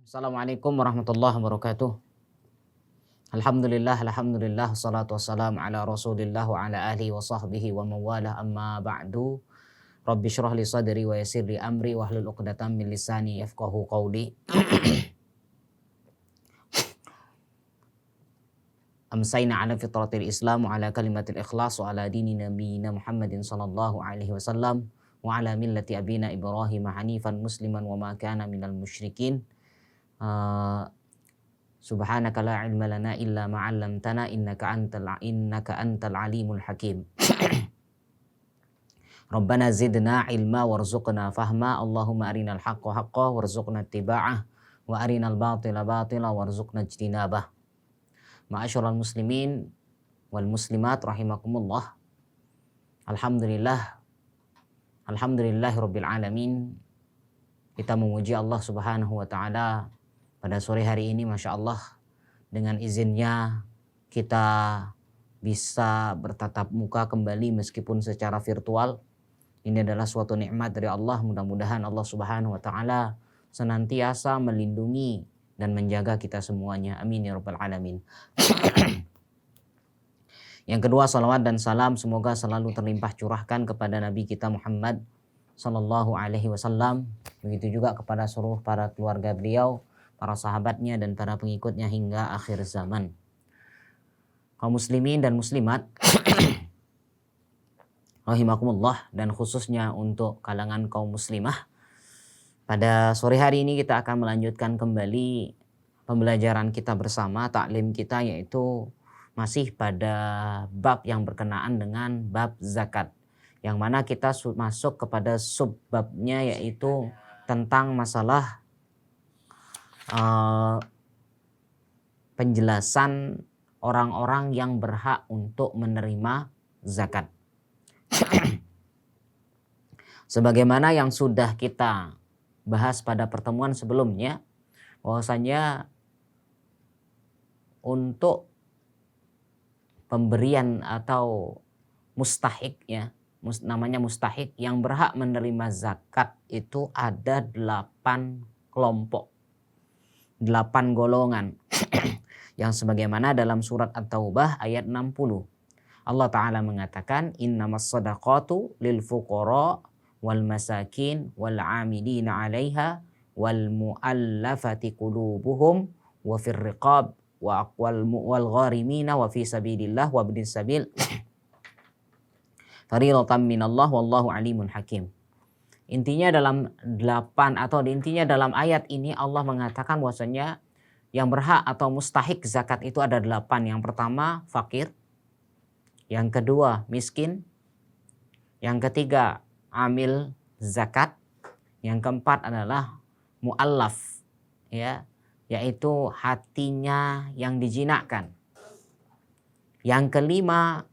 Assalamualaikum warahmatullahi wabarakatuh. Alhamdulillah, salatu wassalam ala rasulillah wa ala alihi wa sahbihi wa mawala amma ba'du. Rabbi syrah li sadri wa yassir li amri wa hlul uqdatam min lisani yafqahu qawli. Amsayna ala fitratil islam wa ala kalimatil ikhlas wa ala dini nabiyina Muhammadin sallallahu alaihi wasallam wa ala millati abina Ibrahim hanifan musliman wa ma kana minal musyrikin. Subhanaka la ilma lana illa ma 'allamtana innaka antal alimul hakim. Rabbana zidna ilma warzuqna fahma. Allahumma arinal haqqa haqqa warzuqna ittiba'ah wa arinal batila batila warzuqna ijtinabah. Ma'asyiral muslimin wal muslimat rahimakumullah. Alhamdulillahirabbil alamin. Kita memuji Allah Subhanahu wa taala pada sore hari ini, Masya Allah, dengan izinnya kita bisa bertatap muka kembali meskipun secara virtual. Ini adalah suatu nikmat dari Allah. Mudah-mudahan Allah Subhanahu wa taala senantiasa melindungi dan menjaga kita semuanya. Amin ya rabbal alamin. Yang kedua, salawat dan salam semoga selalu terlimpah curahkan kepada Nabi kita Muhammad sallallahu alaihi wasallam. Begitu juga kepada seluruh para keluarga beliau, para sahabatnya dan para pengikutnya hingga akhir zaman. Kaum muslimin dan muslimat rahimakumullah, dan khususnya untuk kalangan kaum muslimah, pada sore hari ini kita akan melanjutkan kembali pembelajaran kita bersama, taklim kita, yaitu masih pada bab yang berkenaan dengan bab zakat, yang mana kita masuk kepada subbabnya, yaitu tentang masalah penjelasan orang-orang yang berhak untuk menerima zakat. Sebagaimana yang sudah kita bahas pada pertemuan sebelumnya, bahwasanya untuk pemberian atau mustahik, ya, namanya mustahik, yang berhak menerima zakat itu ada 8 kelompok, 8 golongan. Yang sebagaimana dalam surat At-Taubah ayat 60. Allah Ta'ala mengatakan, innamas sadaqatu lil fuqara wal masakin wal amilina 'alaiha wal mu'allafati qulubuhum wa fir riqab wal gharimina wa fi sabilillah wa ibnis sabil fariidatan minallah wallahu alimun hakim. Intinya dalam dalam ayat ini Allah mengatakan bahwasanya yang berhak atau mustahik zakat itu ada 8. Yang pertama fakir, yang kedua miskin, yang ketiga amil zakat, yang keempat adalah mu'allaf, ya, yaitu hatinya yang dijinakkan, yang kelima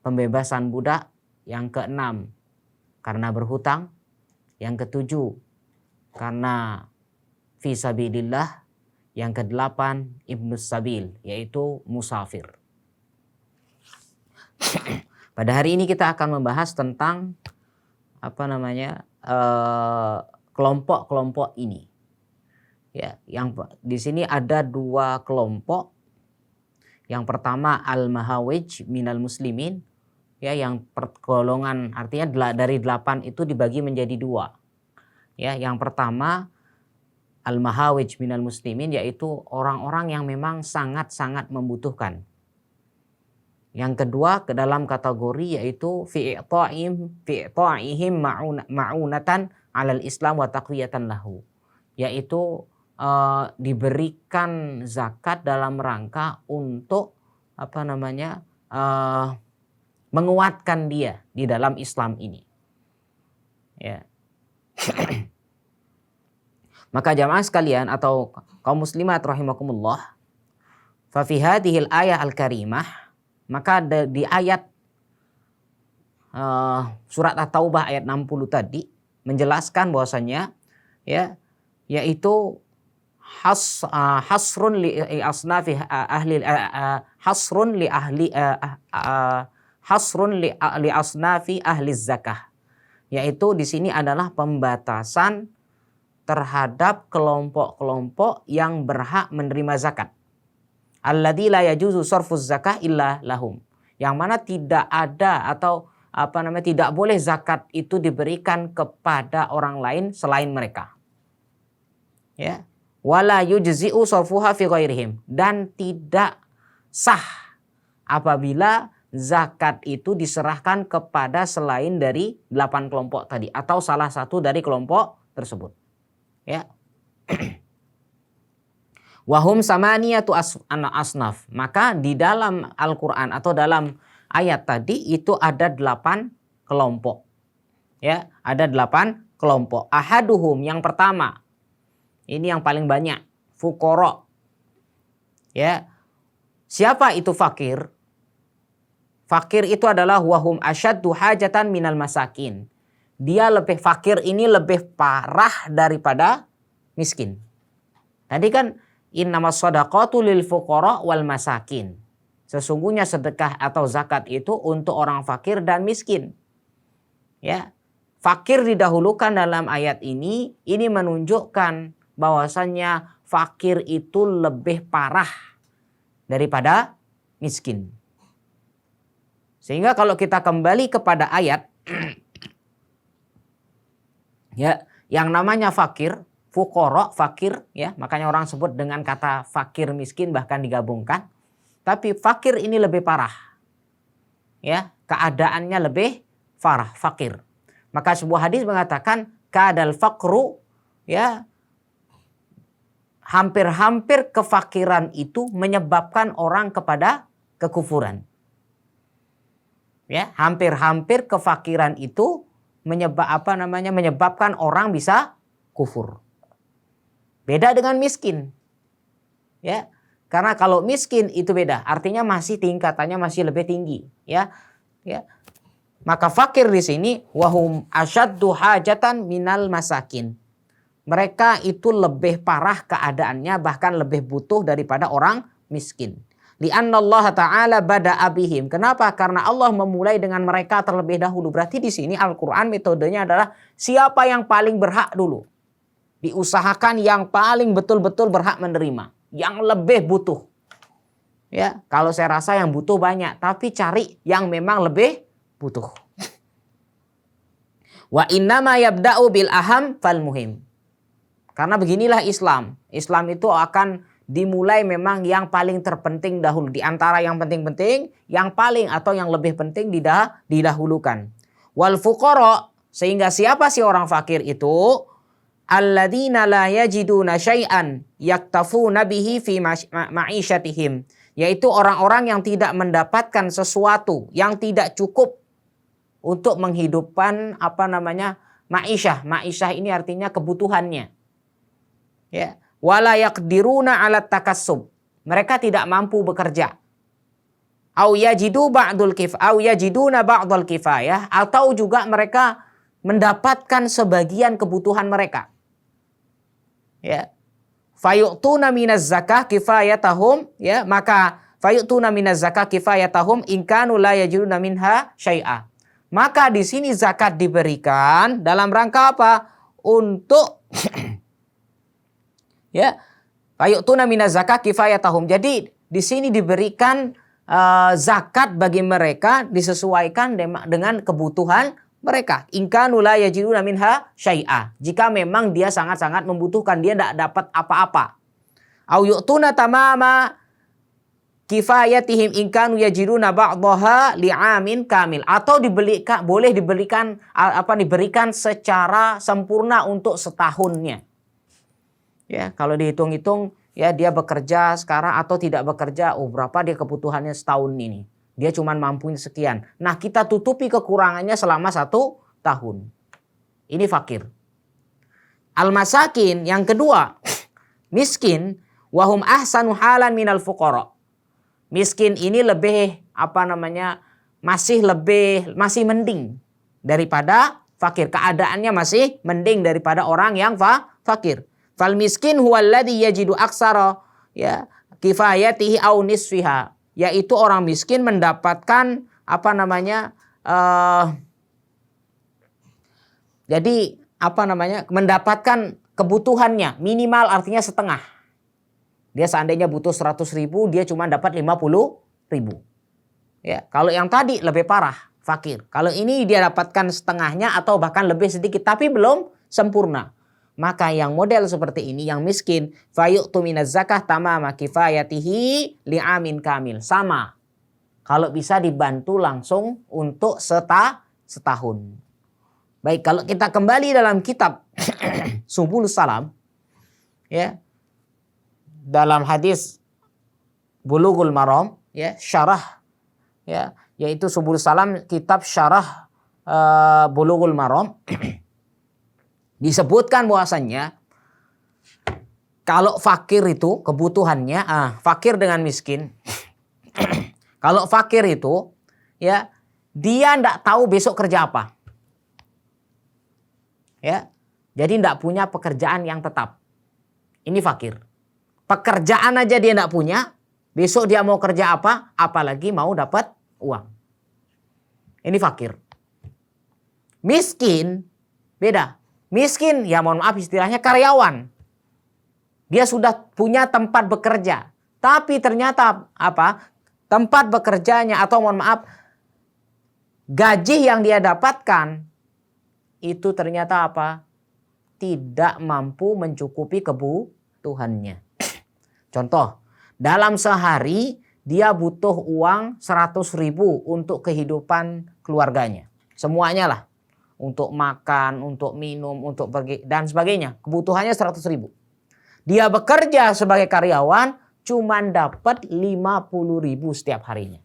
pembebasan budak, yang keenam karena berhutang, yang ketujuh karena fisabilillah, yang kedelapan ibnus sabil, yaitu musafir. Pada hari ini kita akan membahas tentang kelompok-kelompok ini. Ya, yang di sini ada 2 kelompok. Yang pertama al-mahawij minal muslimin, ya, yang golongan, artinya dari 8 itu dibagi menjadi 2. Ya, yang pertama al-mahawij minal muslimin, yaitu orang-orang yang memang sangat-sangat membutuhkan. Yang kedua ke dalam kategori yaitu fi'ta'ihim ma'unatan 'alal islam wa taqwiyatan lahu, yaitu diberikan zakat dalam rangka untuk menguatkan dia di dalam Islam ini, ya. Maka jamaah sekalian atau kaum muslimat rahimakumullah, fa fi hadhil ayah al-karimah, maka di ayat surat At-Taubah ayat 60 tadi menjelaskan bahwasanya, ya, yaitu hasrun li asnafi ahli asnafi ahli zakah, yaitu di sini adalah pembatasan terhadap kelompok-kelompok yang berhak menerima zakat. Alladzi la yajuzu sarfuz zakah illa lahum. Yang mana tidak ada atau tidak boleh zakat itu diberikan kepada orang lain selain mereka. Ya. Wala yujzi'u sarfuha fi ghairihim, dan tidak sah apabila zakat itu diserahkan kepada selain dari 8 kelompok tadi atau salah satu dari kelompok tersebut. Ya. Wahum samaniyatu asnaf. Maka di dalam Al-Qur'an atau dalam ayat tadi itu ada 8 kelompok. Ya, ada 8 kelompok. Ahaduhum, yang pertama. Ini yang paling banyak, fuqara. Ya. Siapa itu fakir? Fakir itu adalah wahum asyaddu hajatan minal masakin. Dia lebih fakir, ini lebih parah daripada miskin. Tadi kan innamas shadaqatu lil fuqara wal masakin. Sesungguhnya sedekah atau zakat itu untuk orang fakir dan miskin. Ya. Fakir didahulukan dalam ayat ini menunjukkan bahwasannya fakir itu lebih parah daripada miskin. Sehingga kalau kita kembali kepada ayat ya, yang namanya fakir, fuqara, fakir ya, makanya orang sebut dengan kata fakir miskin bahkan digabungkan. Tapi fakir ini lebih parah. Ya, keadaannya lebih parah, fakir. Maka sebuah hadis mengatakan kadal faqru ya, hampir-hampir kefakiran itu menyebabkan orang kepada kekufuran. Ya, hampir-hampir kefakiran itu menyebabkan orang bisa kufur. Beda dengan miskin. Ya, karena kalau miskin itu beda, artinya masih tingkatannya masih lebih tinggi, ya. Ya. Maka fakir di sini wahum asyaddu hajatan minal masakin. Mereka itu lebih parah keadaannya, bahkan lebih butuh daripada orang miskin. Li'annallaha ta'ala bada'a bihim. Kenapa? Karena Allah memulai dengan mereka terlebih dahulu. Berarti di sini Al-Quran metodenya adalah siapa yang paling berhak dulu. Diusahakan yang paling betul-betul berhak menerima. Yang lebih butuh. Ya, kalau saya rasa yang butuh banyak, tapi cari yang memang lebih butuh. Wa innama yabda'u bil aham fal muhim. Karena beginilah Islam. Islam itu akan dimulai memang yang paling terpenting dahulu. Di antara yang penting-penting, yang paling atau yang lebih penting didahulukan. Wal fuqara, sehingga siapa sih orang fakir itu? Alladzina la yajiduna syai'an yaktafuna bihi fi ma'isyatihim. Yaitu orang-orang yang tidak mendapatkan sesuatu yang tidak cukup untuk menghidupkan ma'isyah. Ma'isyah ini artinya kebutuhannya. Ya, wala yaqdiruna 'ala takassub. Mereka tidak mampu bekerja. Au yajidu ba'dul au yajiduna ba'dul kifayah, atau juga mereka mendapatkan sebagian kebutuhan mereka. Ya. Fayu'tuna minaz zakah kifayatahum, ya, maka fayu'tuna minaz zakah kifayatahum in kanu la yajiduna minha syai'a. Maka di sini zakat diberikan dalam rangka apa? Untuk ya, fayu'tuna minaz zakah kifayatahum. Jadi di sini diberikan zakat bagi mereka disesuaikan dengan kebutuhan mereka. In kanu la yajiduna minha syai'a. Jika memang dia sangat-sangat membutuhkan, dia tidak dapat apa-apa. Au yu'tuna tamama kifayatihim in kanu yajiduna ba'daha li'amin kamil. Atau boleh diberikan secara sempurna untuk setahunnya. Ya, kalau dihitung-hitung ya dia bekerja sekarang atau tidak bekerja, berapa dia kebutuhannya setahun ini. Dia cuma mampu sekian. Nah, kita tutupi kekurangannya selama 1 tahun. Ini fakir. Al-masakin yang kedua, miskin, wahum ahsanu halan minal fuqara. Miskin ini lebih masih mending daripada fakir. Keadaannya masih mending daripada orang yang fakir. Fal miskin huwallazi yajidu aksara ya kifayatihi au nisfiha, yaitu orang miskin mendapatkan mendapatkan kebutuhannya minimal artinya setengah. Dia seandainya butuh 100.000, dia cuma dapat 50.000. Ya, kalau yang tadi lebih parah, fakir. Kalau ini dia dapatkan setengahnya atau bahkan lebih sedikit tapi belum sempurna. Maka yang model seperti ini, yang miskin, fayu'tu minaz zakah tamama kifayatihi li'amin kamil. Sama. Kalau bisa dibantu langsung untuk setahun. Baik, kalau kita kembali dalam kitab Subulus Salam, ya, dalam hadis Bulughul Maram, ya, syarah, ya, yaitu Subulus Salam, kitab syarah Bulughul Maram, disebutkan bahwasannya kalau fakir itu kebutuhannya, fakir dengan miskin, kalau fakir itu, ya, dia tidak tahu besok kerja apa. Ya, jadi tidak punya pekerjaan yang tetap. Ini fakir. Pekerjaan aja dia tidak punya, besok dia mau kerja apa, apalagi mau dapat uang. Ini fakir. Miskin, beda. Miskin, ya mohon maaf istilahnya karyawan. Dia sudah punya tempat bekerja. Tapi ternyata apa? Tempat bekerjanya atau mohon maaf gaji yang dia dapatkan itu ternyata apa? Tidak mampu mencukupi kebutuhannya. Contoh, dalam sehari dia butuh uang 100.000 untuk kehidupan keluarganya. Semuanya lah. Untuk makan, untuk minum, untuk pergi dan sebagainya. Kebutuhannya 100.000. Dia bekerja sebagai karyawan cuman dapat 50.000 setiap harinya.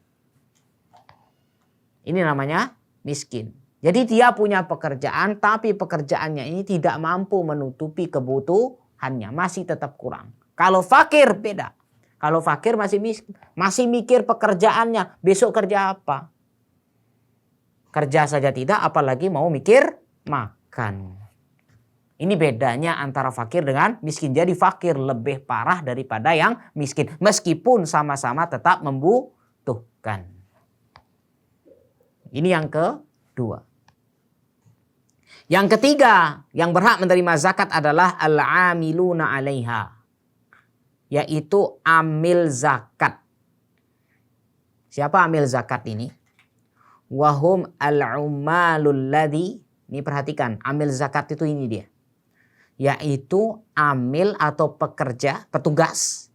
Ini namanya miskin. Jadi dia punya pekerjaan tapi pekerjaannya ini tidak mampu menutupi kebutuhannya. Masih tetap kurang. Kalau fakir beda. Kalau fakir masih mikir pekerjaannya. Besok kerja apa? Kerja saja tidak, apalagi mau mikir makan. Ini bedanya antara fakir dengan miskin. Jadi fakir lebih parah daripada yang miskin. Meskipun sama-sama tetap membutuhkan. Ini yang kedua. Yang ketiga, yang berhak menerima zakat adalah al-amiluna 'alaiha. Yaitu amil zakat. Siapa amil zakat ini? Wahum al-ummalul ladzi, ini perhatikan, amil zakat itu ini dia. Yaitu amil atau pekerja, petugas.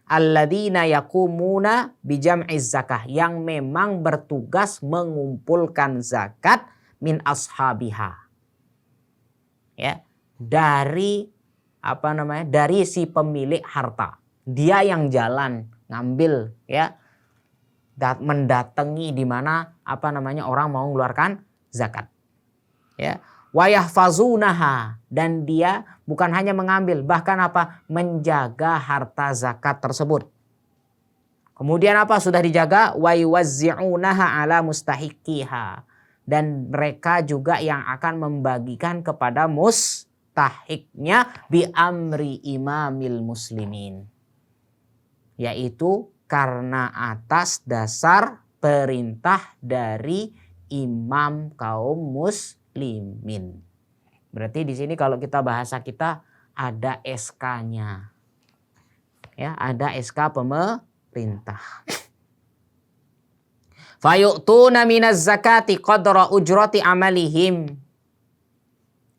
Alladzina yakumuna bijam'iz zakah, yang memang bertugas mengumpulkan zakat min ashabiha. Ya, dari dari si pemilik harta. Dia yang jalan ngambil, ya, mendatangi di mana orang mau mengeluarkan zakat. Ya, wa yahfazunaha, dan dia bukan hanya mengambil, bahkan menjaga harta zakat tersebut. Kemudian sudah dijaga, wa yuwazzi'unaha ala mustahiqiha, dan mereka juga yang akan membagikan kepada mustahiknya bi amri imamil muslimin, yaitu karena atas dasar perintah dari imam kaum muslimin. Berarti di sini kalau kita bahasa kita ada SK-nya. Ya, ada SK pemerintah. Fayu'tuna minaz zakati qadra ujrati amalihim.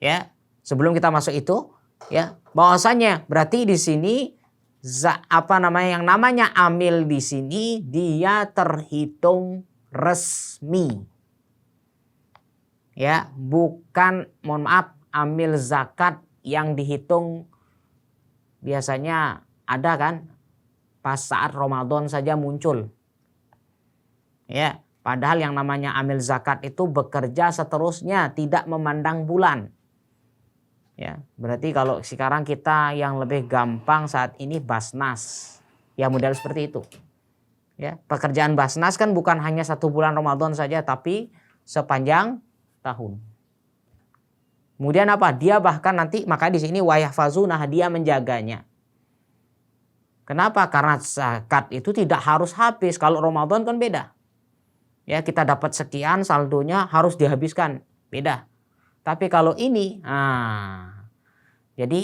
Ya, sebelum kita masuk itu, ya, bahwasanya berarti di sini yang namanya amil di sini dia terhitung resmi. Ya, bukan, mohon maaf, amil zakat yang dihitung biasanya ada kan pas saat Ramadan saja muncul. Ya, padahal yang namanya amil zakat itu bekerja seterusnya, tidak memandang bulan. Ya, berarti kalau sekarang kita yang lebih gampang saat ini Basnas. Ya, model seperti itu. Ya, pekerjaan Basnas kan bukan hanya 1 bulan Ramadan saja, tapi sepanjang tahun. Kemudian dia bahkan nanti, maka di sini wa yahfazunah, dia menjaganya. Kenapa? Karena zakat itu tidak harus habis. Kalau Ramadan kan beda. Ya, kita dapat sekian, saldonya harus dihabiskan. Beda. Tapi kalau ini, jadi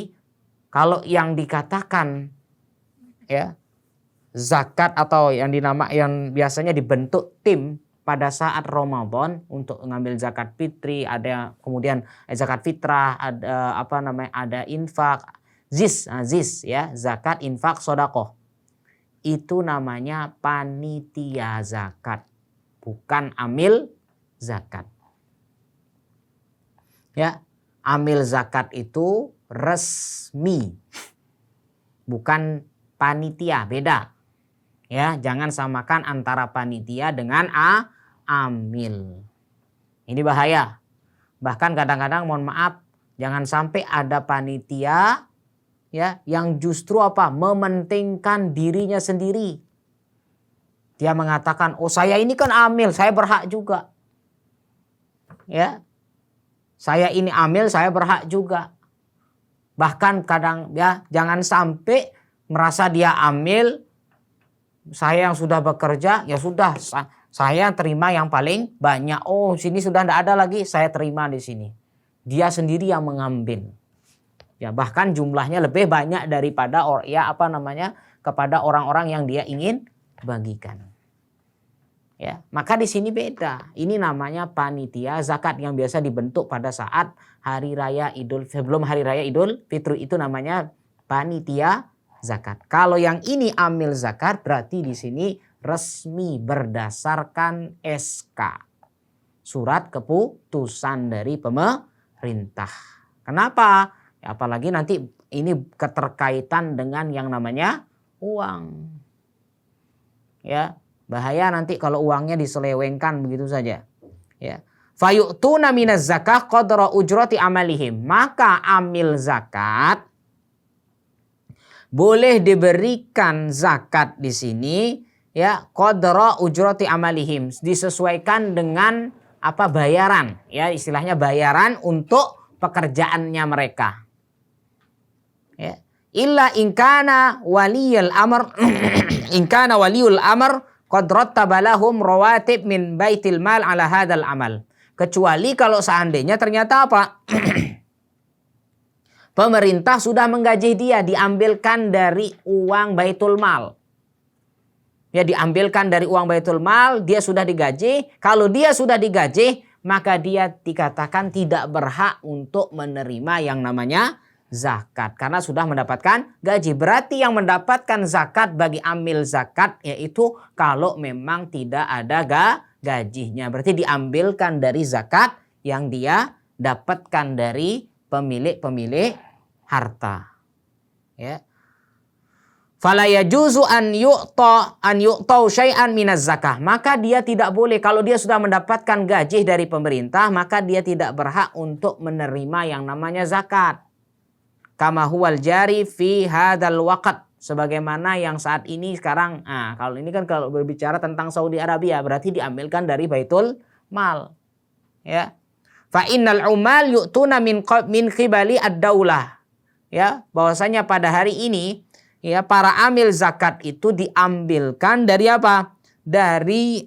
Kalau yang dikatakan ya zakat atau yang biasanya dibentuk tim pada saat Ramadan untuk mengambil zakat fitri, ada kemudian zakat fitrah, ada ada infak, ziz ya, zakat, infak, sodakoh. Itu namanya panitia zakat, bukan amil zakat. Ya, amil zakat itu resmi, bukan panitia, beda. Ya, jangan samakan antara panitia dengan amil. Ini bahaya. Bahkan kadang-kadang mohon maaf, jangan sampai ada panitia ya yang justru mementingkan dirinya sendiri. Dia mengatakan, "Oh, saya ini kan amil, saya berhak juga." Ya. Saya ini amil, saya berhak juga. Bahkan kadang ya jangan sampai merasa dia amil, saya yang sudah bekerja, ya sudah saya terima yang paling banyak. Oh, sini sudah tidak ada lagi, saya terima di sini. Dia sendiri yang mengambil. Ya, bahkan jumlahnya lebih banyak daripada kepada orang-orang yang dia ingin bagikan. Ya, maka di sini beda. Ini namanya panitia zakat yang biasa dibentuk pada saat sebelum hari raya Idul Fitri, itu namanya panitia zakat. Kalau yang ini amil zakat berarti di sini resmi berdasarkan SK, surat keputusan dari pemerintah. Kenapa? Ya, apalagi nanti ini keterkaitan dengan yang namanya uang. Ya, bahaya nanti kalau uangnya diselewengkan begitu saja. Ya. Fayu'tuna minaz zakah qadra ujrati amalihim. Maka amil zakat boleh diberikan zakat di sini ya qadra ujrati amalihim, disesuaikan dengan bayaran, ya istilahnya bayaran untuk pekerjaannya mereka. Ya. Illa inkana waliyul amr inkana waliyul amr qad rattaba lahum rawatib min baitil mal ala hadzal amal. Kecuali kalau seandainya ternyata pemerintah sudah menggaji dia, diambilkan dari uang baitul mal. Ya, diambilkan dari uang baitul mal, dia sudah digaji. Kalau dia sudah digaji, maka dia dikatakan tidak berhak untuk menerima yang namanya zakat karena sudah mendapatkan gaji. Berarti yang mendapatkan zakat bagi amil zakat yaitu kalau memang tidak ada gajinya. Berarti diambilkan dari zakat yang dia dapatkan dari pemilik harta. Ya. Fala yajuzu an yu'tau syai'an minaz zakah. Maka dia tidak boleh, kalau dia sudah mendapatkan gaji dari pemerintah, maka dia tidak berhak untuk menerima yang namanya zakat. Kama huwal jari fi hadzal waqt, sebagaimana yang saat ini sekarang. Kalau ini kan kalau berbicara tentang Saudi Arabia berarti diambilkan dari baitul mal. Ya. Fa innal umal yu'tuna min qibali ad-daulah. Ya, bahwasanya pada hari ini ya para amil zakat itu diambilkan dari Dari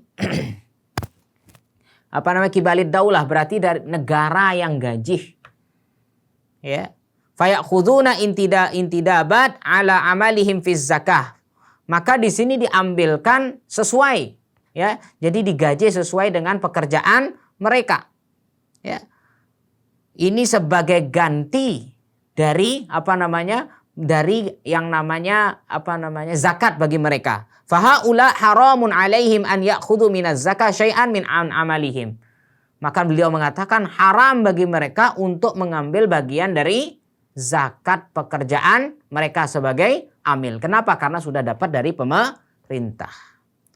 kibalid daulah, berarti dari negara yang gaji. Ya. Fayakhuduna intidabat ala amalihim fiz zakah. Maka di sini diambilkan sesuai, ya. Jadi digaji sesuai dengan pekerjaan mereka. Ya. Ini sebagai ganti dari dari yang namanya zakat bagi mereka. Fahaula haramun alaihim an ya'khudhu minaz zakah syai'an min amalihim. Maka beliau mengatakan haram bagi mereka untuk mengambil bagian dari zakat pekerjaan mereka sebagai amil. Kenapa? Karena sudah dapat dari pemerintah.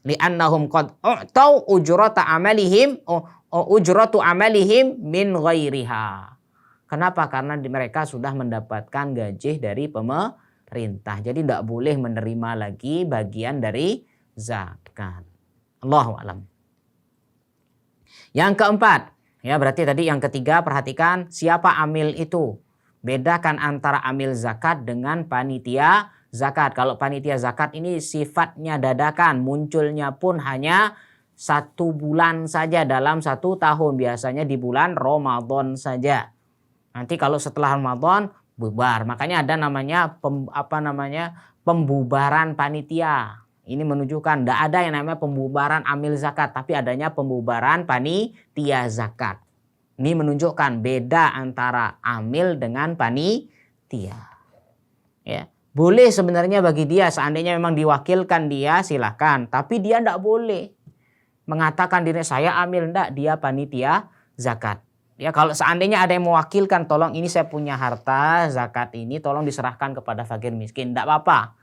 Li'annahum qad u'tau ujrata amalihim ujratu amalihim min ghairiha. Kenapa? Karena mereka sudah mendapatkan gaji dari pemerintah. Jadi tidak boleh menerima lagi bagian dari zakat. Allahu a'lam. Yang keempat, ya berarti tadi yang ketiga, perhatikan siapa amil itu. Bedakan antara amil zakat dengan panitia zakat. Kalau panitia zakat ini sifatnya dadakan, munculnya pun hanya 1 bulan saja dalam 1 tahun. Biasanya di bulan Ramadan saja. Nanti kalau setelah Ramadan bubar. Makanya ada namanya pembubaran panitia. Ini menunjukkan tidak ada yang namanya pembubaran amil zakat, tapi adanya pembubaran panitia zakat. Ini menunjukkan beda antara amil dengan panitia. Ya, boleh sebenarnya bagi dia seandainya memang diwakilkan dia silahkan, tapi dia tidak boleh mengatakan diri saya amil, tidak, dia panitia zakat. Ya, kalau seandainya ada yang mewakilkan, tolong ini saya punya harta zakat ini tolong diserahkan kepada fakir miskin, tidak apa-apa.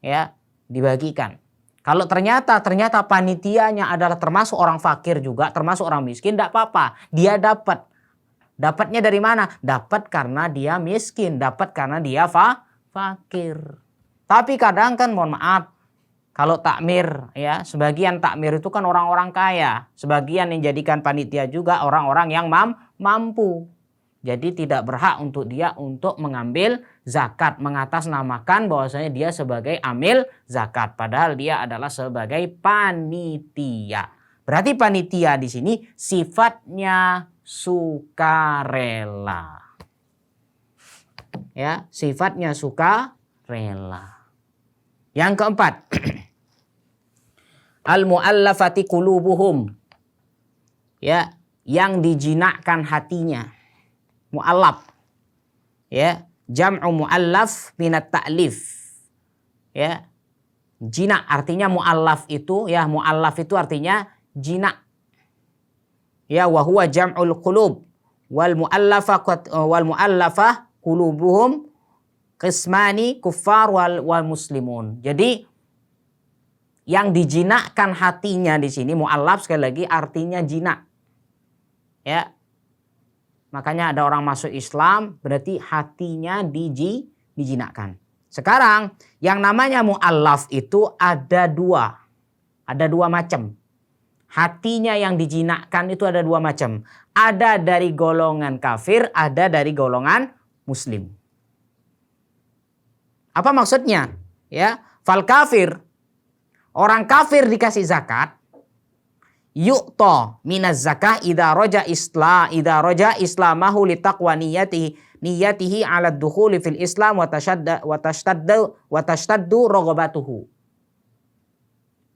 Ya, dibagikan. Kalau ternyata panitianya adalah termasuk orang fakir juga, termasuk orang miskin, tidak apa-apa. Dia dapat. Dapatnya dari mana? Dapat karena dia miskin, dapat karena dia fakir. Tapi kadang kan mohon maaf, kalau takmir ya, sebagian takmir itu kan orang-orang kaya, sebagian yang jadikan panitia juga orang-orang yang mampu. Jadi tidak berhak untuk dia untuk mengambil zakat, mengatasnamakan bahwasanya dia sebagai amil zakat, padahal dia adalah sebagai panitia. Berarti panitia di sini sifatnya sukarela. Ya, sifatnya sukarela. Yang keempat, al-mu'allafati qulubuhum. Ya, yang dijinakkan hatinya. Mu'allaf, ya, jam'u mu'allaf minat ta'lif, ya, jinak artinya mu'allaf itu, ya, mu'allaf itu artinya jinak, ya, wa huwa jam'ul qulub wal mu'allafah qulubuhum qismani kuffar wal muslimun. Jadi yang dijinakkan hatinya di sini mu'allaf sekali lagi artinya jinak, ya. Makanya ada orang masuk Islam berarti hatinya dijinakkan. Sekarang yang namanya mu'allaf itu ada dua macam. Hatinya yang dijinakkan itu ada dua macam. Ada dari golongan kafir, ada dari golongan muslim. Apa maksudnya? Ya, fal kafir, orang kafir dikasih zakat. Yu'ta minaz zakah idza roja islamahu li taqwa niyatihi ala dukhuli fil islam wa tashtaddu raghabatuhu.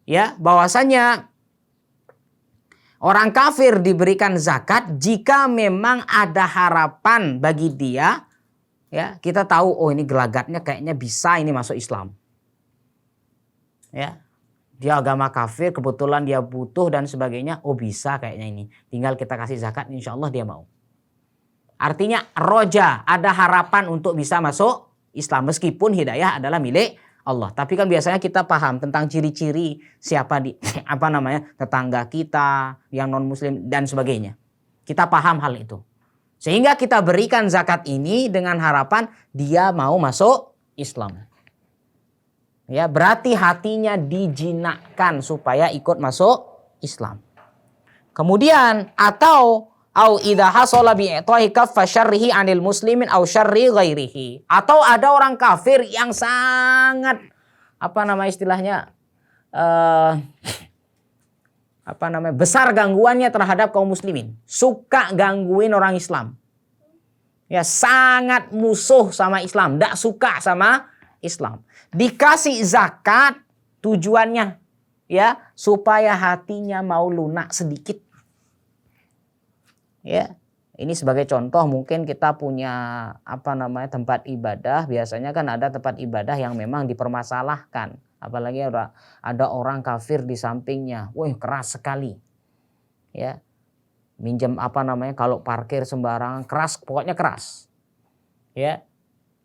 Ya, bahwasanya orang kafir diberikan zakat jika memang ada harapan bagi dia, ya, kita tahu oh ini gelagatnya kayaknya bisa ini masuk Islam. Ya. Dia agama kafir, kebetulan dia butuh dan sebagainya. Oh bisa kayaknya ini. Tinggal kita kasih zakat, insya Allah dia mau. Artinya roja, ada harapan untuk bisa masuk Islam. Meskipun hidayah adalah milik Allah. Tapi kan biasanya kita paham tentang ciri-ciri siapa tetangga kita, yang non muslim dan sebagainya. Kita paham hal itu. Sehingga kita berikan zakat ini dengan harapan dia mau masuk Islam. Ya, berarti hatinya dijinakkan supaya ikut masuk Islam. Kemudian atau au idza hasala bi i'tahi kaffa syarrihi 'anil muslimin au syarri ghairihi. Atau ada orang kafir yang sangat besar gangguannya terhadap kaum muslimin, suka gangguin orang Islam. Ya, sangat musuh sama Islam, enggak suka sama Islam. Dikasih zakat tujuannya ya supaya hatinya mau lunak sedikit. Ya, ini sebagai contoh mungkin kita punya tempat ibadah, biasanya kan ada tempat ibadah yang memang dipermasalahkan. Apalagi ada orang kafir di sampingnya. Wah, keras sekali. Ya. Minjem kalau parkir sembarangan keras, pokoknya keras. Ya.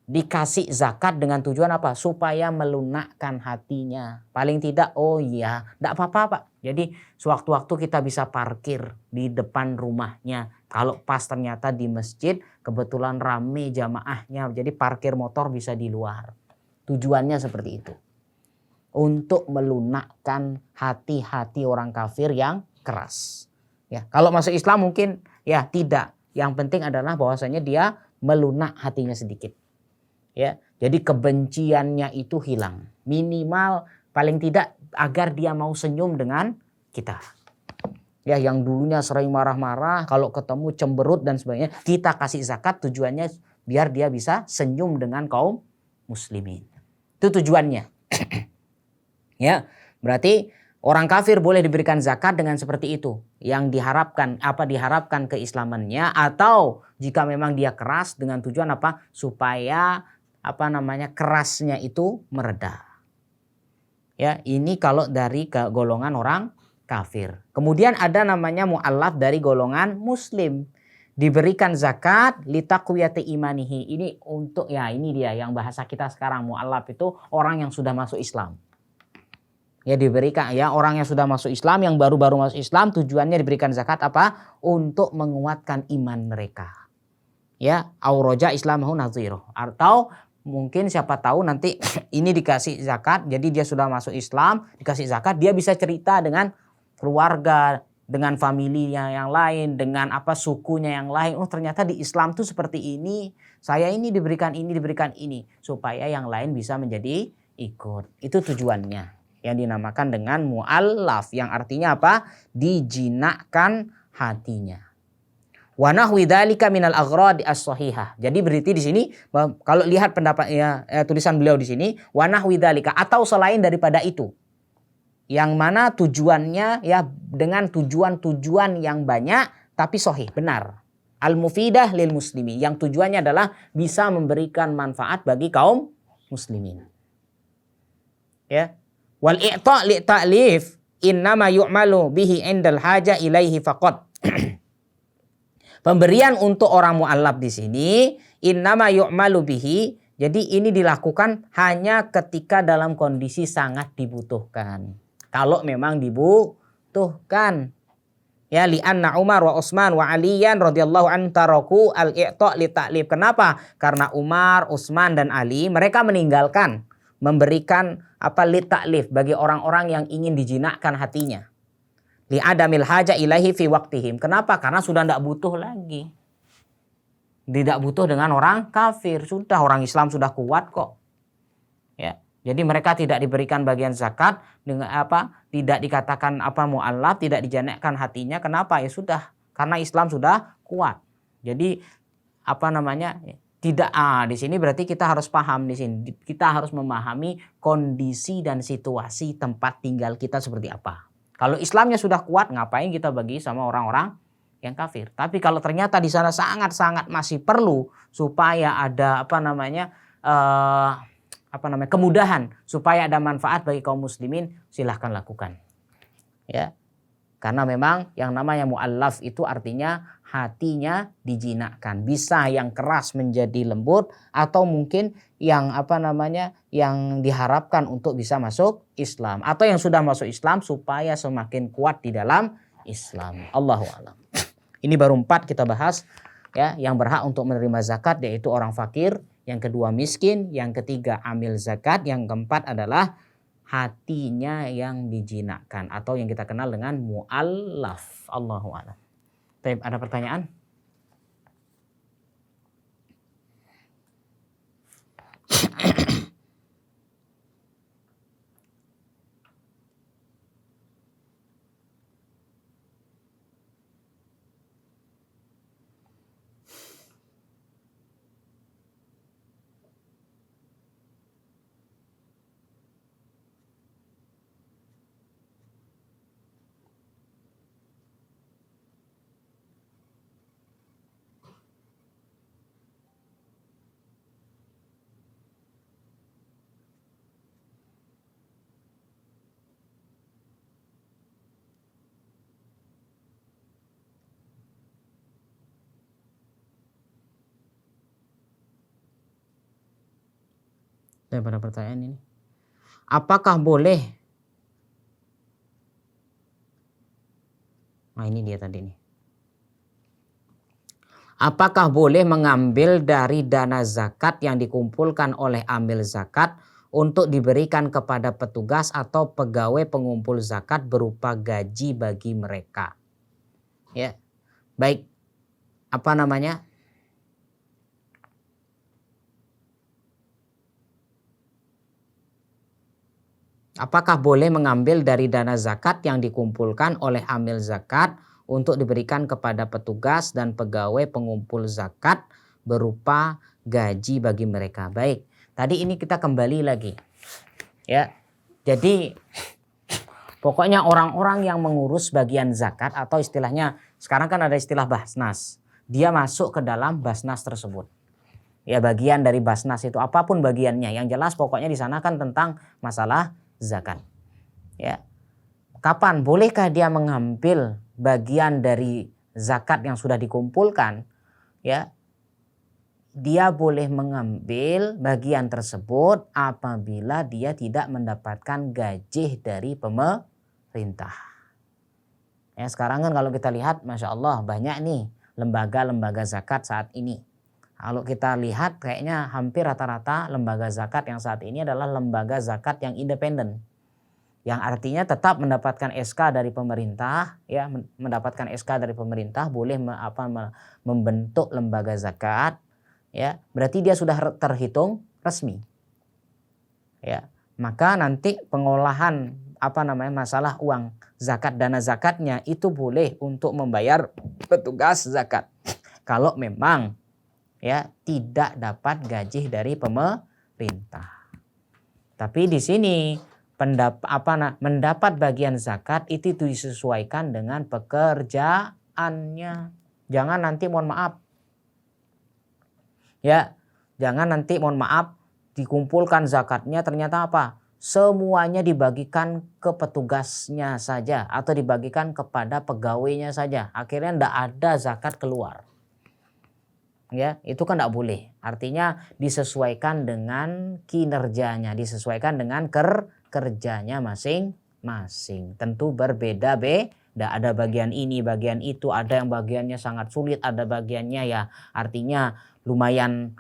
Dikasih zakat dengan tujuan apa? Supaya melunakkan hatinya. Paling tidak, oh iya, enggak apa-apa Pak. Jadi sewaktu-waktu kita bisa parkir di depan rumahnya. Kalau pas ternyata di masjid, kebetulan rame jamaahnya. Jadi parkir motor bisa di luar. Tujuannya seperti itu. Untuk melunakkan hati-hati orang kafir yang keras. Ya, kalau masuk Islam mungkin ya tidak. Yang penting adalah bahwasanya dia melunak hatinya sedikit. Ya, jadi kebenciannya itu hilang. Minimal paling tidak agar dia mau senyum dengan kita. Ya, yang dulunya sering marah-marah, kalau ketemu cemberut dan sebagainya, kita kasih zakat tujuannya biar dia bisa senyum dengan kaum muslimin. Itu tujuannya. Ya, berarti orang kafir boleh diberikan zakat dengan seperti itu. Yang diharapkan keislamannya, atau jika memang dia keras dengan tujuan apa? Supaya kerasnya itu mereda. Ya, ini kalau dari golongan orang kafir. Kemudian ada namanya mu'allaf dari golongan muslim. Diberikan zakat litaqwiyati imanihi. Ini untuk, ya ini dia yang bahasa kita sekarang, mu'allaf itu orang yang sudah masuk Islam. Ya, diberikan, ya orang yang sudah masuk Islam, yang baru-baru masuk Islam, tujuannya diberikan zakat apa? Untuk menguatkan iman mereka. Ya, auroja islamahu nadhiruh. Atau mungkin siapa tahu nanti ini dikasih zakat, jadi dia sudah masuk Islam, dikasih zakat, dia bisa cerita dengan keluarga, dengan familinya yang lain, dengan sukunya yang lain. Oh, ternyata di Islam tuh seperti ini. Saya ini diberikan ini, supaya yang lain bisa menjadi ikut. Itu tujuannya. Yang dinamakan dengan mu'allaf, yang artinya apa? Dijinakkan hatinya. Wa nahwi dzalika minal aghradi as-shahihah. Jadi berarti di sini kalau lihat tulisan beliau di sini, wa nahwi dzalika, atau selain daripada itu. Yang mana tujuannya ya dengan tujuan-tujuan yang banyak tapi sahih, benar. Al-mufidah lil muslimi, yang tujuannya adalah bisa memberikan manfaat bagi kaum muslimin. Ya. Wal i'ta' li ta'lif innama yu'malu bihi indal haja ilaihi faqat. Pemberian untuk orang mu'allaf di sini innama yu'malu bihi, jadi ini dilakukan hanya ketika dalam kondisi sangat dibutuhkan. Kalau memang dibutuhkan. Ya, li'anna Umar wa Utsman wa Aliyan radhiyallahu anhum taraku al-i'ta' li ta'lif. Kenapa? Karena Umar, Utsman dan Ali mereka meninggalkan memberikan li ta'lif bagi orang-orang yang ingin dijinakkan hatinya. Li adamil haja ilahi fi waqtihim. Kenapa? Karena sudah tidak butuh lagi. Tidak butuh dengan orang kafir. Sudah, orang Islam sudah kuat kok. Ya. Jadi mereka tidak diberikan bagian zakat dengan tidak dikatakan mu'allaf, tidak dijinakkan hatinya. Kenapa? Ya sudah, karena Islam sudah kuat. Jadi tidak, di sini berarti kita harus paham di sini. Kita harus memahami kondisi dan situasi tempat tinggal kita seperti apa. Kalau Islamnya sudah kuat, ngapain kita bagi sama orang-orang yang kafir? Tapi kalau ternyata di sana sangat-sangat masih perlu supaya ada kemudahan, supaya ada manfaat bagi kaum muslimin, silahkan lakukan. Ya. Karena memang yang namanya mu'allaf itu artinya hatinya dijinakkan. Bisa yang keras menjadi lembut, atau mungkin yang yang diharapkan untuk bisa masuk Islam, atau yang sudah masuk Islam supaya semakin kuat di dalam Islam. Allahu a'lam. Ini baru 4 kita bahas, ya, yang berhak untuk menerima zakat, yaitu orang fakir, yang kedua miskin, yang ketiga amil zakat, yang keempat adalah hatinya yang dijinakkan atau yang kita kenal dengan mu'allaf. Allahu a'lam. Ada pertanyaan? Daripada pertanyaan ini, apakah boleh? Nah, ini dia tadi nih. Apakah boleh mengambil dari dana zakat yang dikumpulkan oleh amil zakat untuk diberikan kepada petugas atau pegawai pengumpul zakat berupa gaji bagi mereka? Ya, baik. Apakah boleh mengambil dari dana zakat yang dikumpulkan oleh amil zakat untuk diberikan kepada petugas dan pegawai pengumpul zakat berupa gaji bagi mereka. Baik, tadi ini kita kembali lagi. Ya. Jadi pokoknya orang-orang yang mengurus bagian zakat atau istilahnya sekarang kan ada istilah Basnas. Dia masuk ke dalam Basnas tersebut. Ya, bagian dari Basnas itu apapun bagiannya. Yang jelas pokoknya di sana kan tentang masalah zakat. Ya. Kapan bolehkah dia mengambil bagian dari zakat yang sudah dikumpulkan? Ya. Dia boleh mengambil bagian tersebut apabila dia tidak mendapatkan gaji dari pemerintah. Ya, sekarang kan kalau kita lihat, Masya Allah banyak nih lembaga-lembaga zakat saat ini. Kalau kita lihat kayaknya hampir rata-rata lembaga zakat yang saat ini adalah lembaga zakat yang independen. Yang artinya tetap mendapatkan SK dari pemerintah, ya, mendapatkan SK dari pemerintah, boleh membentuk lembaga zakat. Ya, berarti dia sudah terhitung resmi. Ya, maka nanti pengolahan masalah uang zakat, dana zakatnya itu boleh untuk membayar petugas zakat. Kalau memang ya tidak dapat gaji dari pemerintah. Tapi di sini mendapat bagian zakat itu disesuaikan dengan pekerjaannya. Jangan nanti mohon maaf. Ya, jangan nanti mohon maaf dikumpulkan zakatnya ternyata apa? Semuanya dibagikan ke petugasnya saja atau dibagikan kepada pegawainya saja. Akhirnya tidak ada zakat keluar. Ya, itu kan tidak boleh. Artinya disesuaikan dengan kinerjanya, disesuaikan dengan kerjanya masing-masing. Tentu berbeda-beda. Ada bagian ini, bagian itu, ada yang bagiannya sangat sulit, ada bagiannya ya artinya lumayan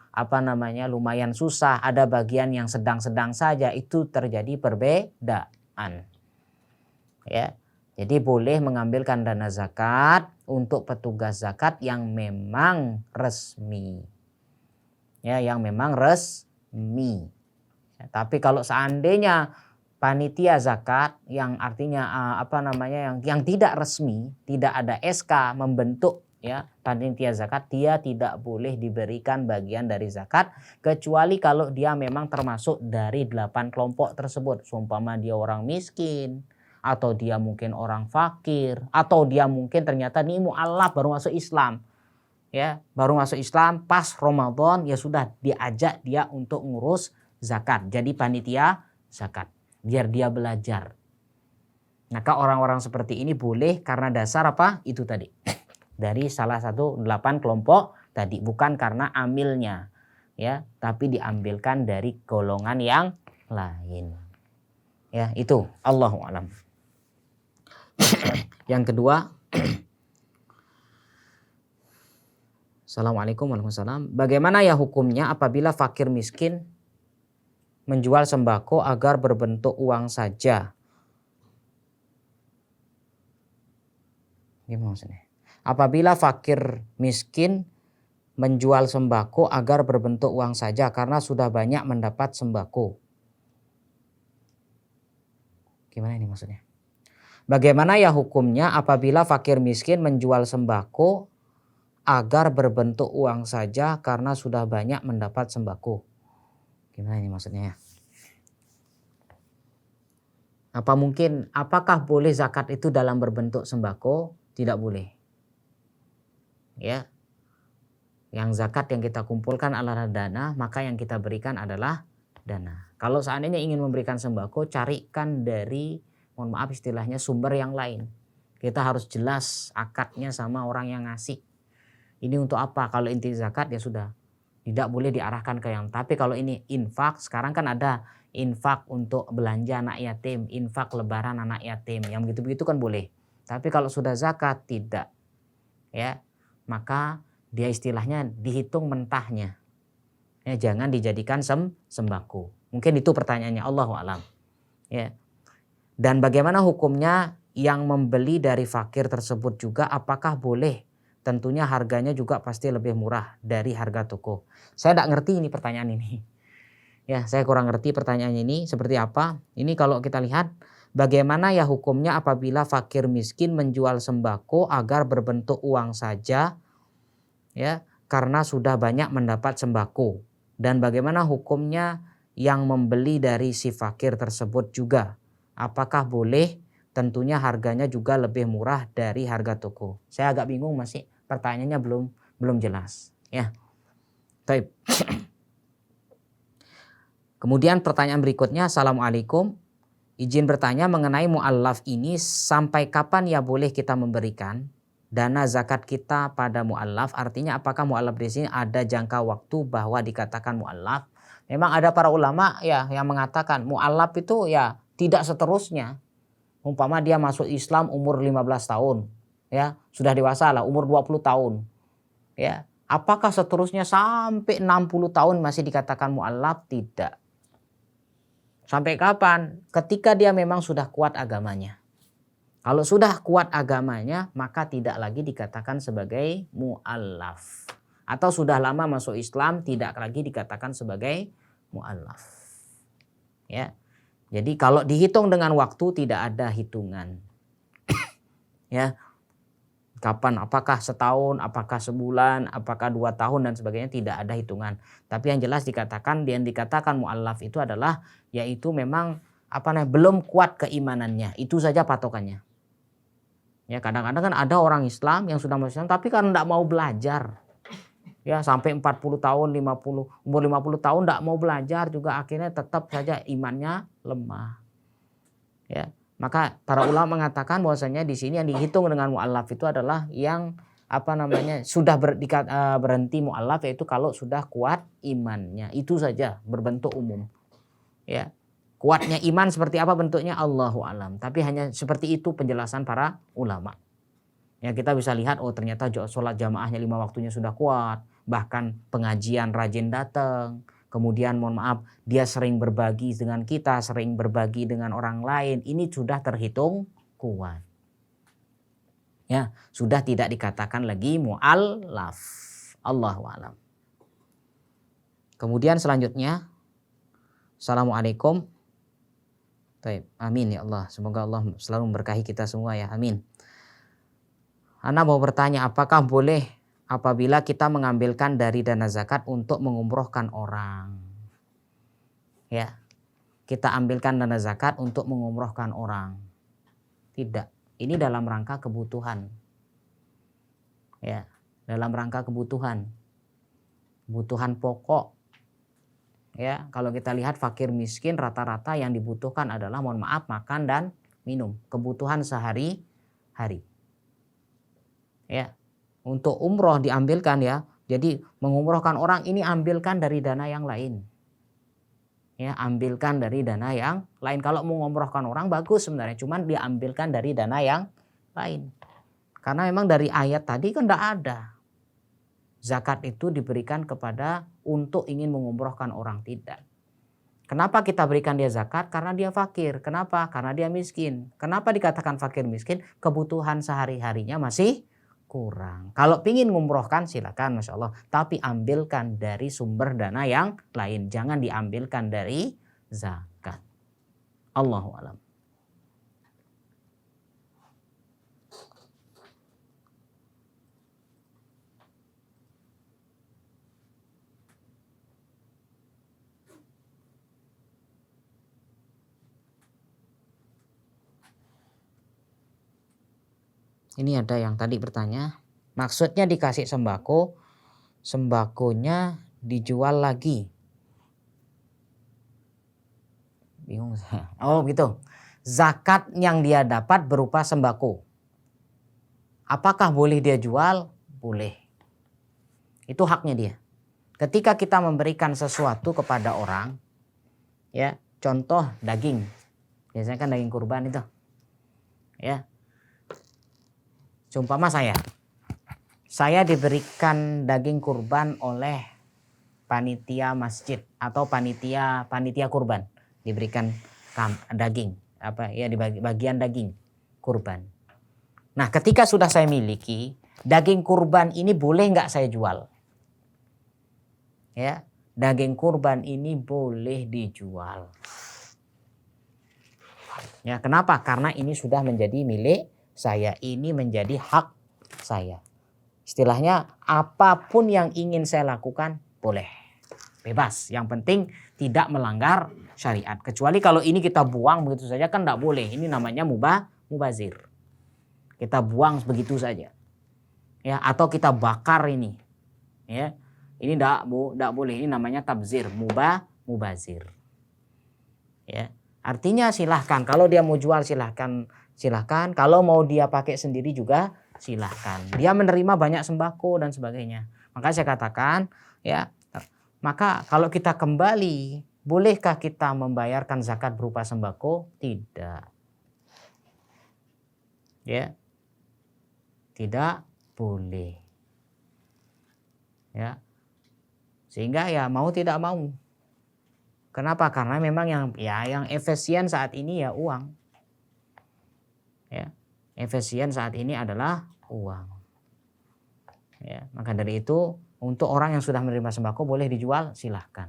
lumayan susah, ada bagian yang sedang-sedang saja, itu terjadi perbedaan. Ya. Jadi boleh mengambilkan dana zakat untuk petugas zakat yang memang resmi. Ya, yang memang resmi. Ya, tapi kalau seandainya panitia zakat yang artinya yang tidak resmi, tidak ada SK membentuk ya panitia zakat, dia tidak boleh diberikan bagian dari zakat kecuali kalau dia memang termasuk dari 8 kelompok tersebut. Seumpama dia orang miskin, atau dia mungkin orang fakir, atau dia mungkin ternyata ini mu'alaf baru masuk Islam. Ya, baru masuk Islam pas Ramadan ya sudah diajak dia untuk ngurus zakat. Jadi panitia zakat biar dia belajar. Maka orang-orang seperti ini boleh karena dasar apa? Itu tadi. Dari salah satu 8 kelompok tadi, bukan karena amilnya. Ya, tapi diambilkan dari golongan yang lain. Ya, itu Allahu a'lam. Yang kedua, Assalamualaikum warahmatullahi wabarakatuh. Bagaimana ya hukumnya apabila fakir miskin menjual sembako agar berbentuk uang saja? Gimana maksudnya? Apabila fakir miskin menjual sembako agar berbentuk uang saja karena sudah banyak mendapat sembako. Gimana ini maksudnya? Bagaimana ya hukumnya apabila fakir miskin menjual sembako agar berbentuk uang saja karena sudah banyak mendapat sembako? Gimana ini maksudnya ya? Apakah boleh zakat itu dalam berbentuk sembako? Tidak boleh. Ya. Yang zakat yang kita kumpulkan adalah dana, maka yang kita berikan adalah dana. Kalau seandainya ingin memberikan sembako, carikan dari, mohon maaf istilahnya, sumber yang lain. Kita harus jelas akadnya sama orang yang ngasih. Ini untuk apa? Kalau inti zakat ya sudah, tidak boleh diarahkan ke yang. Tapi kalau ini infak, sekarang kan ada infak untuk belanja anak yatim, infak lebaran anak yatim, yang begitu-begitu kan boleh. Tapi kalau sudah zakat tidak, ya maka dia istilahnya dihitung mentahnya. Ya, jangan dijadikan sembako. Mungkin itu pertanyaannya, Allahu a'lam. Ya. Dan bagaimana hukumnya yang membeli dari fakir tersebut juga, apakah boleh? Tentunya harganya juga pasti lebih murah dari harga toko. Saya tidak ngerti ini pertanyaan ini. Ya, saya kurang ngerti pertanyaan ini seperti apa. Ini kalau kita lihat, bagaimana ya hukumnya apabila fakir miskin menjual sembako agar berbentuk uang saja, ya, karena sudah banyak mendapat sembako, dan bagaimana hukumnya yang membeli dari si fakir tersebut juga? Apakah boleh? Tentunya harganya juga lebih murah dari harga toko. Saya agak bingung, masih pertanyaannya belum jelas ya. Baik. Kemudian pertanyaan berikutnya, Assalamualaikum. Izin bertanya mengenai mu'allaf ini, sampai kapan ya boleh kita memberikan dana zakat kita pada mu'allaf? Artinya apakah mu'allaf di sini ada jangka waktu bahwa dikatakan mu'allaf? Memang ada para ulama ya yang mengatakan mu'allaf itu ya tidak seterusnya. Umpama dia masuk Islam umur 15 tahun, ya sudah dewasa lah, umur 20 tahun. Ya, apakah seterusnya sampai 60 tahun masih dikatakan mu'allaf? Tidak. Sampai kapan? Ketika dia memang sudah kuat agamanya. Kalau sudah kuat agamanya, maka tidak lagi dikatakan sebagai mu'allaf. Atau sudah lama masuk Islam, tidak lagi dikatakan sebagai mu'allaf. Ya. Jadi kalau dihitung dengan waktu tidak ada hitungan. Ya. Kapan, apakah setahun, apakah sebulan, apakah 2 tahun dan sebagainya, tidak ada hitungan. Tapi yang jelas dikatakan mu'allaf itu adalah yaitu memang belum kuat keimanannya. Itu saja patokannya. Ya, kadang-kadang kan ada orang Islam yang sudah masuk Islam tapi kan tidak mau belajar. Ya, sampai 40 tahun, umur 50 tahun tidak mau belajar juga, akhirnya tetap saja imannya lemah. Ya. Maka para ulama mengatakan bahwasanya di sini yang dihitung dengan mu'allaf itu adalah yang sudah berhenti mu'allaf, yaitu kalau sudah kuat imannya. Itu saja, berbentuk umum. Ya. Kuatnya iman seperti apa bentuknya Allahu alam. Tapi hanya seperti itu penjelasan para ulama. Ya, kita bisa lihat ternyata sholat jamaahnya 5 waktunya sudah kuat, bahkan pengajian rajin datang. Kemudian dia sering berbagi dengan kita, sering berbagi dengan orang lain. Ini sudah terhitung kuat. Ya, sudah tidak dikatakan lagi mu'allaf. Allahu a'lam. Kemudian selanjutnya, Assalamualaikum. Baik, amin ya Allah. Semoga Allah selalu memberkahi kita semua ya, amin. Ana mau bertanya, apakah boleh apabila kita mengambilkan dari dana zakat untuk mengumrohkan orang? Ya, kita ambilkan dana zakat untuk mengumrohkan orang. Tidak, ini dalam rangka kebutuhan. Ya, dalam rangka kebutuhan pokok. Ya, kalau kita lihat fakir miskin rata-rata yang dibutuhkan adalah makan dan minum, kebutuhan sehari-hari. Ya, untuk umroh diambilkan ya. Jadi mengumrohkan orang ini ambilkan dari dana yang lain. Ya, ambilkan dari dana yang lain. Kalau mau ngumrohkan orang bagus sebenarnya, cuman diambilkan dari dana yang lain. Karena memang dari ayat tadi kan tidak ada. Zakat itu diberikan kepada untuk ingin mengumrohkan orang, tidak. Kenapa kita berikan dia zakat? Karena dia fakir. Kenapa? Karena dia miskin. Kenapa dikatakan fakir miskin? Kebutuhan sehari-harinya masih kurang. Kalau ingin ngumrohkan silakan, Masya Allah. Tapi ambilkan dari sumber dana yang lain. Jangan diambilkan dari zakat. Allahu a'lam. Ini ada yang tadi bertanya, maksudnya dikasih sembako, sembakonya dijual lagi. Bingung saya. Oh gitu. Zakat yang dia dapat berupa sembako. Apakah boleh dia jual? Boleh. Itu haknya dia. Ketika kita memberikan sesuatu kepada orang, ya, contoh daging. Biasanya kan daging kurban itu. Ya. Seumpama saya diberikan daging kurban oleh panitia masjid atau panitia kurban, diberikan daging di bagian daging kurban. Nah, ketika sudah saya miliki daging kurban ini, boleh nggak saya jual? Ya, daging kurban ini boleh dijual. Ya, kenapa? Karena ini sudah menjadi milik saya, ini menjadi hak saya. Istilahnya apapun yang ingin saya lakukan boleh. Bebas. Yang penting tidak melanggar syariat. Kecuali kalau ini kita buang begitu saja kan tidak boleh. Ini namanya mubazir. Kita buang begitu saja. Ya, atau kita bakar ini. Ya. Ini tidak boleh. Ini namanya tabzir, mubazir. Ya. Artinya silahkan. Kalau dia mau jual silahkan. Kalau mau dia pakai sendiri juga silahkan. Dia menerima banyak sembako dan sebagainya. Maka saya katakan, ya, maka kalau kita kembali, bolehkah kita membayarkan zakat berupa sembako? Tidak. Ya. Tidak boleh. Ya. Sehingga ya mau tidak mau. Kenapa? Karena memang yang efisien saat ini ya uang. Ya. Efisien saat ini adalah uang. Ya, maka dari itu untuk orang yang sudah menerima sembako boleh dijual silahkan.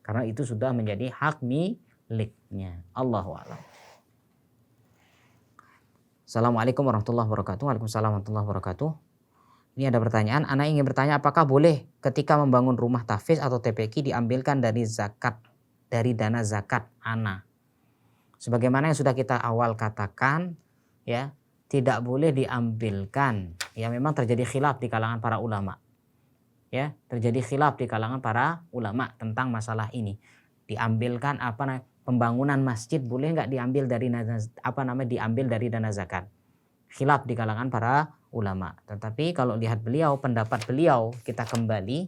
Karena itu sudah menjadi hak miliknya. Allahu a'lam. Assalamualaikum warahmatullahi wabarakatuh. Waalaikumsalam warahmatullahi wabarakatuh. Ini ada pertanyaan, ana ingin bertanya apakah boleh ketika membangun rumah tahfiz atau TPQ diambilkan dari dana zakat ana. Sebagaimana yang sudah kita awal katakan, ya, tidak boleh diambilkan. Ya, memang terjadi khilaf di kalangan para ulama. Ya, terjadi khilaf di kalangan para ulama tentang masalah ini. Diambilkan pembangunan masjid boleh nggak diambil dari diambil dari dana zakat. Khilaf di kalangan para ulama. Tetapi kalau lihat pendapat beliau, kita kembali,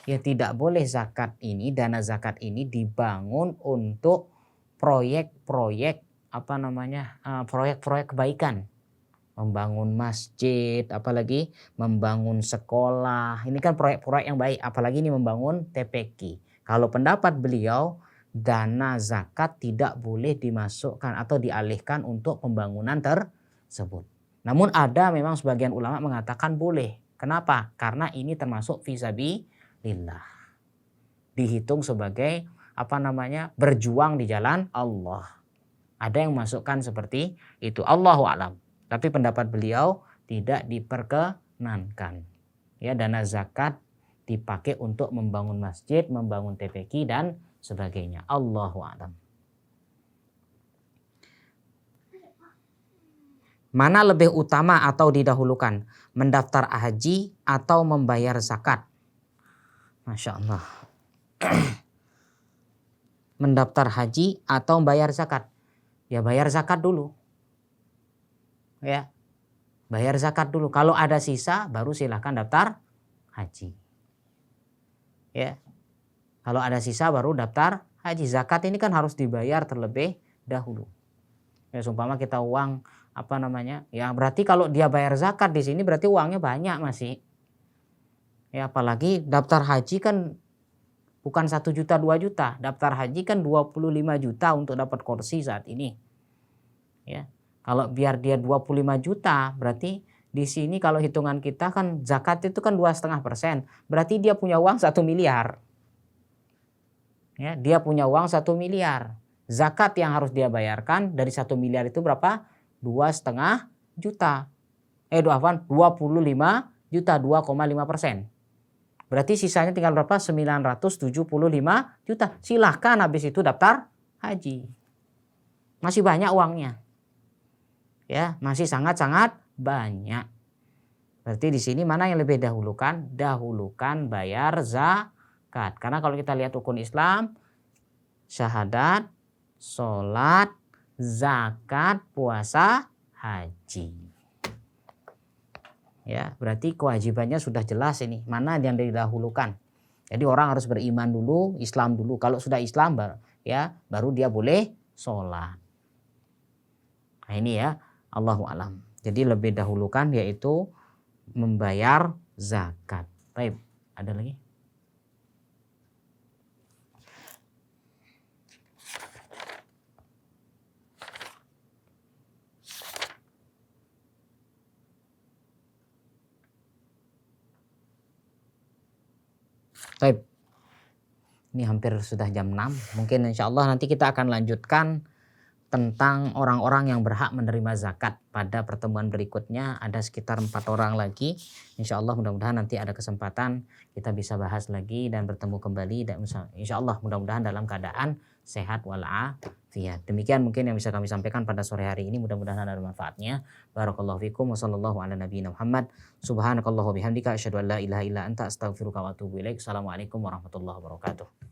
ya tidak boleh dana zakat ini dibangun untuk proyek-proyek proyek-proyek kebaikan. Membangun masjid, apalagi membangun sekolah. Ini kan proyek-proyek yang baik, apalagi ini membangun TPQ. Kalau pendapat beliau, dana zakat tidak boleh dimasukkan atau dialihkan untuk pembangunan tersebut. Namun ada memang sebagian ulama mengatakan boleh. Kenapa? Karena ini termasuk fisabilillah. Dihitung sebagai berjuang di jalan Allah. Ada yang masukkan seperti itu. Allahu a'lam. Tapi pendapat beliau tidak diperkenankan. Ya, dana zakat dipakai untuk membangun masjid, membangun TPQ dan sebagainya. Allahu a'lam. Mana lebih utama atau didahulukan? Mendaftar haji atau membayar zakat? Masya Allah. Mendaftar haji atau membayar zakat? Ya bayar zakat dulu. Ya, bayar zakat dulu. Kalau ada sisa baru silahkan daftar haji. Ya, kalau ada sisa baru daftar haji. Zakat ini kan harus dibayar terlebih dahulu. Ya, seumpama kita uang ya berarti kalau dia bayar zakat di sini berarti uangnya banyak masih. Ya, apalagi daftar haji kan bukan 1 juta 2 juta, daftar haji kan 25 juta untuk dapat kursi saat ini. Ya, kalau biar dia 25 juta berarti di sini kalau hitungan kita kan zakat itu kan 2,5%, berarti dia punya uang 1 miliar. Ya, dia punya uang 1 miliar. Zakat yang harus dia bayarkan dari 1 miliar itu berapa? 2,5 juta. 25 juta, 2,5%. Berarti sisanya tinggal berapa? 975 juta. Silahkan habis itu daftar haji. Masih banyak uangnya. Ya, masih sangat-sangat banyak. Berarti di sini mana yang lebih dahulukan? Dahulukan bayar zakat. Karena kalau kita lihat rukun Islam, syahadat, sholat, zakat, puasa, haji. Ya, berarti kewajibannya sudah jelas ini. Mana yang didahulukan? Jadi orang harus beriman dulu, Islam dulu. Kalau sudah Islam baru dia boleh sholat. Nah ini ya, Allahu a'lam. Jadi lebih dahulukan yaitu membayar zakat. Baik, ada lagi? Baik. Ini hampir sudah jam 6. Mungkin insya Allah nanti kita akan lanjutkan tentang orang-orang yang berhak menerima zakat. Pada pertemuan berikutnya ada sekitar 4 orang lagi. Insya Allah mudah-mudahan nanti ada kesempatan kita bisa bahas lagi dan bertemu kembali. Dan insya Allah mudah-mudahan dalam keadaan sehat walafiat. Demikian mungkin yang bisa kami sampaikan pada sore hari ini. Mudah-mudahan ada manfaatnya. Barakallahu fikum wa sallallahu ala nabiyina Muhammad. Subhanakallahu bihamdika asyhadu an la ilaha illa anta astaghfiruka wa atubu ilaik. Assalamualaikum warahmatullahi wabarakatuh.